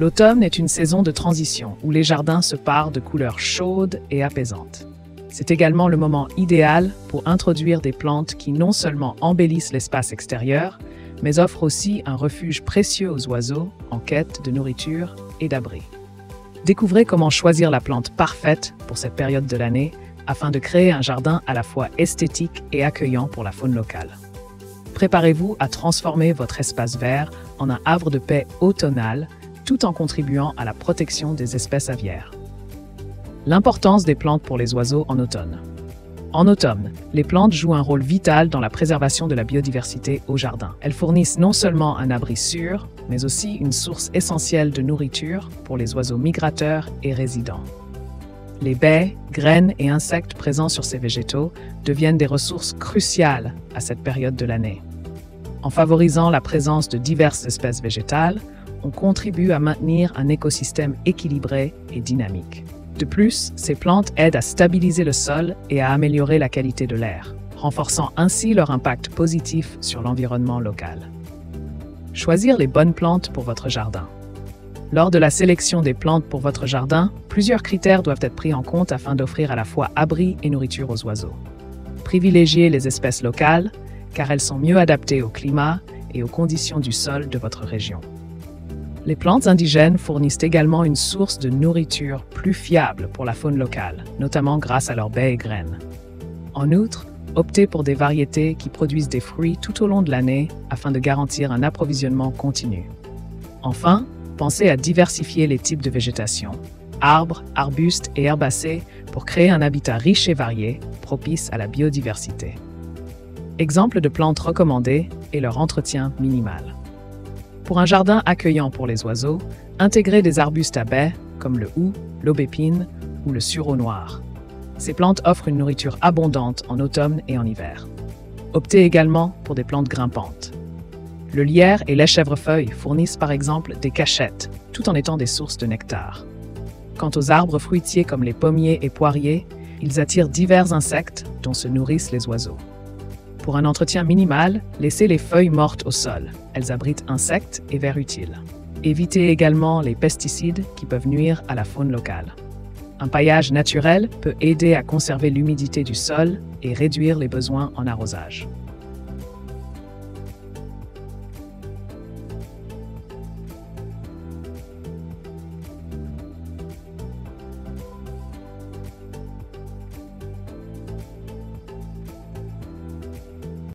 L'automne est une saison de transition où les jardins se parent de couleurs chaudes et apaisantes. C'est également le moment idéal pour introduire des plantes qui non seulement embellissent l'espace extérieur, mais offrent aussi un refuge précieux aux oiseaux en quête de nourriture et d'abri. Découvrez comment choisir la plante parfaite pour cette période de l'année afin de créer un jardin à la fois esthétique et accueillant pour la faune locale. Préparez-vous à transformer votre espace vert en un havre de paix automnal tout en contribuant à la protection des espèces aviaires. L'importance des plantes pour les oiseaux en automne. En automne, les plantes jouent un rôle vital dans la préservation de la biodiversité au jardin. Elles fournissent non seulement un abri sûr, mais aussi une source essentielle de nourriture pour les oiseaux migrateurs et résidents. Les baies, graines et insectes présents sur ces végétaux deviennent des ressources cruciales à cette période de l'année. En favorisant la présence de diverses espèces végétales, on contribue à maintenir un écosystème équilibré et dynamique. De plus, ces plantes aident à stabiliser le sol et à améliorer la qualité de l'air, renforçant ainsi leur impact positif sur l'environnement local. Choisir les bonnes plantes pour votre jardin. Lors de la sélection des plantes pour votre jardin, plusieurs critères doivent être pris en compte afin d'offrir à la fois abri et nourriture aux oiseaux. Privilégiez les espèces locales, car elles sont mieux adaptées au climat et aux conditions du sol de votre région. Les plantes indigènes fournissent également une source de nourriture plus fiable pour la faune locale, notamment grâce à leurs baies et graines. En outre, optez pour des variétés qui produisent des fruits tout au long de l'année afin de garantir un approvisionnement continu. Enfin, pensez à diversifier les types de végétation, arbres, arbustes et herbacées pour créer un habitat riche et varié, propice à la biodiversité. Exemple de plantes recommandées et leur entretien minimal. Pour un jardin accueillant pour les oiseaux, intégrez des arbustes à baies comme le houx, l'aubépine ou le sureau noir. Ces plantes offrent une nourriture abondante en automne et en hiver. Optez également pour des plantes grimpantes. Le lierre et l'échèvrefeuille fournissent par exemple des cachettes, tout en étant des sources de nectar. Quant aux arbres fruitiers comme les pommiers et poiriers, ils attirent divers insectes dont se nourrissent les oiseaux. Pour un entretien minimal, laissez les feuilles mortes au sol. Elles abritent insectes et vers utiles. Évitez également les pesticides qui peuvent nuire à la faune locale. Un paillage naturel peut aider à conserver l'humidité du sol et réduire les besoins en arrosage.